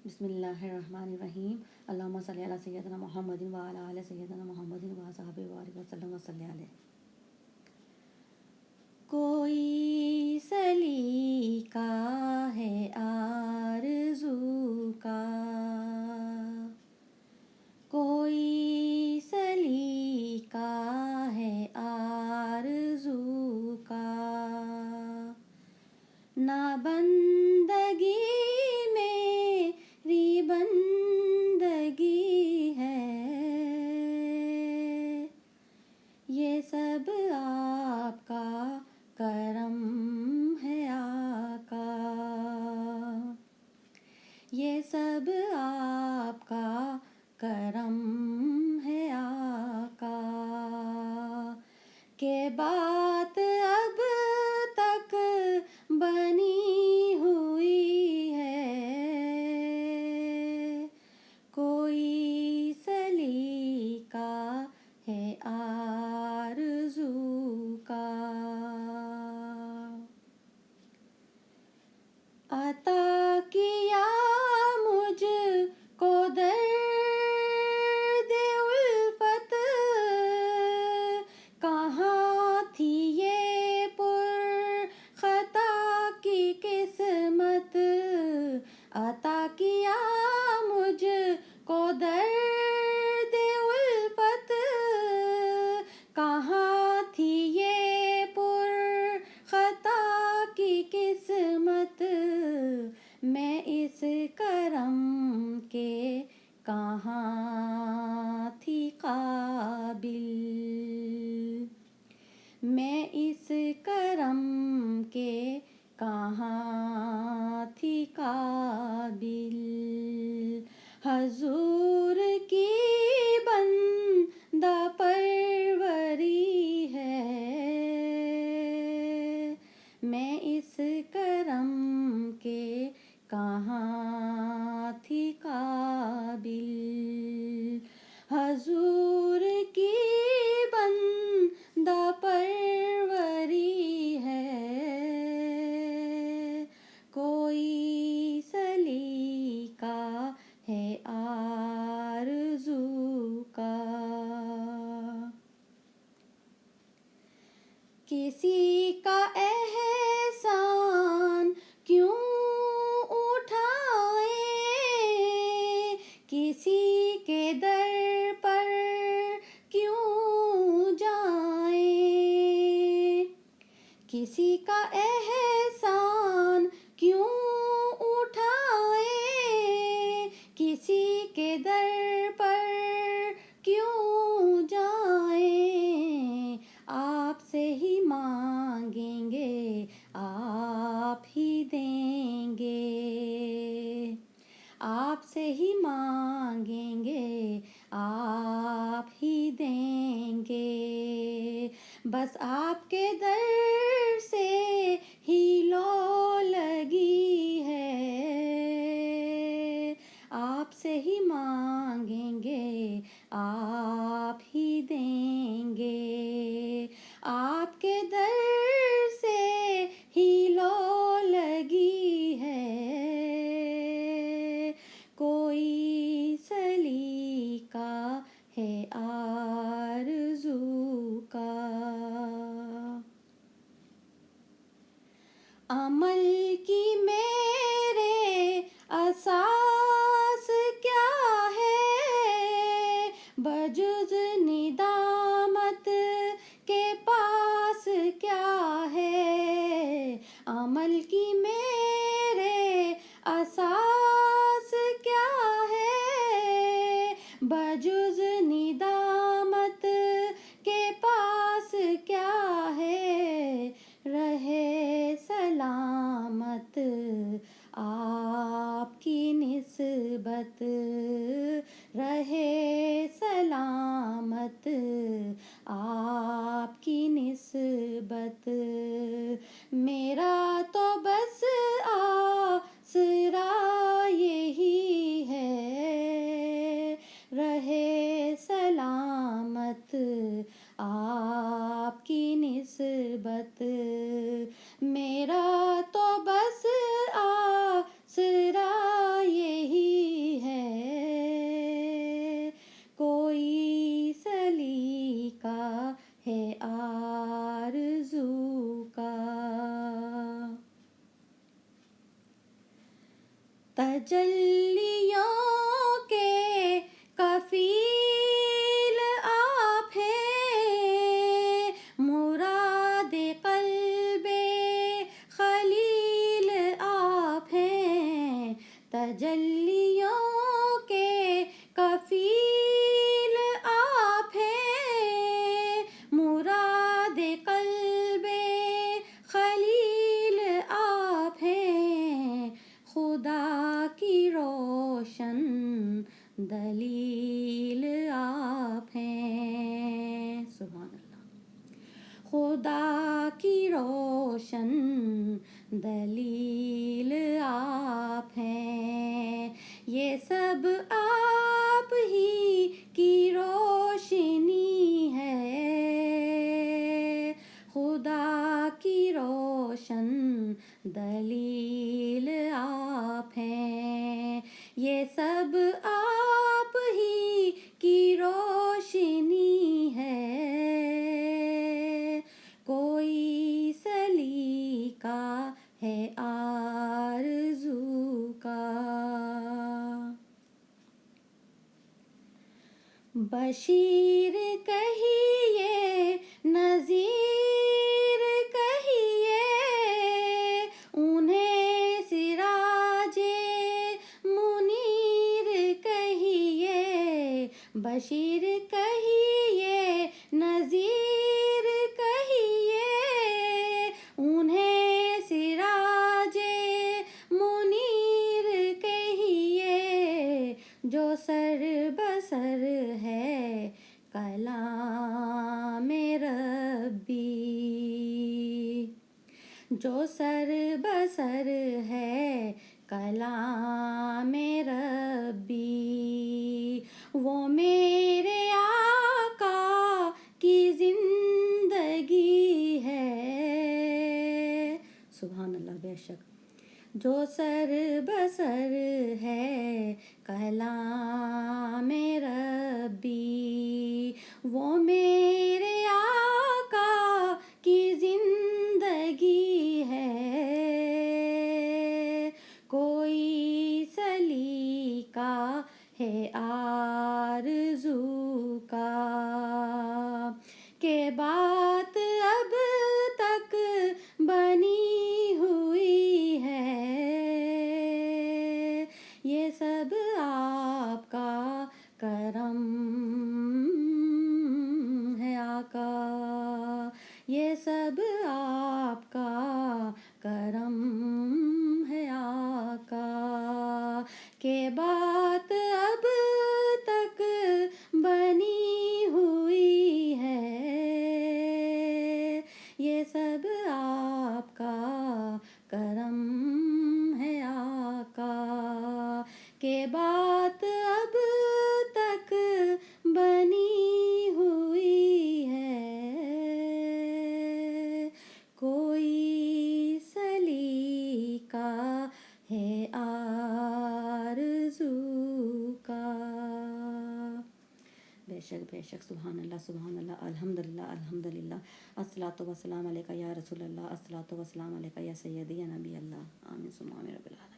بسم اللہ الرحمن الرحیم۔ اللہم صلی علی سیدنا محمد وعلی آل سیدنا محمد وصحبہ وبارک وسلم وصلی علیہ۔ کوئی سلیقہ ہے آرزو کا، کوئی سلیقہ ہے آرزو کا، نہ بندگی میری بندگی ہے، یہ سب آپ کا کرم ہے آقا، یہ سب آپ کا کرم ہے آقا، کہ بات اب تک بنی ہوئی ہے، کوئی سلیقہ ہے آرزو کا۔ عطا کیا مجھ کو درد الفت، کہاں تھی یہ پر خطا کی قسمت، عطا کیا مجھ کو درد الفت، کہاں تھی یہ پر خطا کی قسمت، میں اس کرم کے کہاں تھی قابل، میں اس کرم کے کہاں تھی قابل، حضور کی بندہ پروری ہے، میں اس کرم کے کہاں تھی قابل، حضور کی بندہ پروری ہے، کوئی سلیقہ ہے آرزو کا۔ کسی کا احسان کیوں اٹھائیں، کسی کے در پر کیوں جائیں، کسی کا احسان کیوں اٹھائیں، کسی کے در پر کیوں جائیں، آپ سے ہی مانگیں گے آپ ہی دیں گے، آپ سے ہی مانگیں گے آپ ہی دیں گے، بس آپ کے در سے ہی لو لگی ہے، آپ سے ہی مانگیں گے آپ ہی دیں گے، آپ کے در سے ہی لو لگی ہے، کوئی سلیقہ ہے آرزو کا۔ عمل کی میرے اساس کیا ہے، بجز ندامت کے پاس کیا ہے، عمل کی میرے اساس کیا ہے، بجز ندامت کے پاس کیا ہے، رہے سلامت آپ کی نسبت، رہے سلامت آپ کی نسبت، میرا تو بس آسرا یہی ہے، رہے سلامت آپ کی نسبت، میرا تو بس آسرا یہی تجلیوں کے کفیل آپ ہیں، مراد قلب خلیل آپ ہیں، تجلیوں کے کفیل آپ ہیں، مراد قلب خلیل آپ ہیں، خدا کی روشن دلیل آپ ہیں. سبحان اللہ. خدا کی روشن دلیل آپ ہیں، یہ سب آپ ہی کی روشنی ہے، خدا کی روشن دلیل آپ ہیں، یہ سب آپ ہی کی روشنی ہے، کوئی سلیقہ ہے آرزو کا. بشیر کہیے نذیر کہیے، انہیں سراج منیر کہیے، بشیر کہیے نذیر کہیے، انہیں سراج منیر کہیے، جو سر بسر ہے کلام ربی، جو سر بسر ہے کلام ربی، وہ میرے آقا کی زندگی ہے. سبحان اللہ. بے شک جو سر بسر ہے کلام ربی، وہ میرے آقا کی زندگی ہے، کوئی سلیقہ ہے آرزو کا، کہ بات اب تک بنی ہوئی ہے، یہ سب آپ کا کرم ہے آقا، یہ سب آپ کا کرم ہے آقا، کہ بات اب تک بنی ہوئی ہے، یہ سب آپ کا کرم ہے آقا، کہ بات اب تک بنی ہوئی ہے، کوئی سلیقہ ہے آرزو کا. بے شک بے شک. سبحان اللہ سبحان اللہ. الحمدللہ الحمدللہ. الصلاۃ والسلام علیکہ یا رسول اللہ، الصلاۃ والسلام علیکہ یا سیدی یا نبی اللہ. آمین ثم آمین رب العالمین.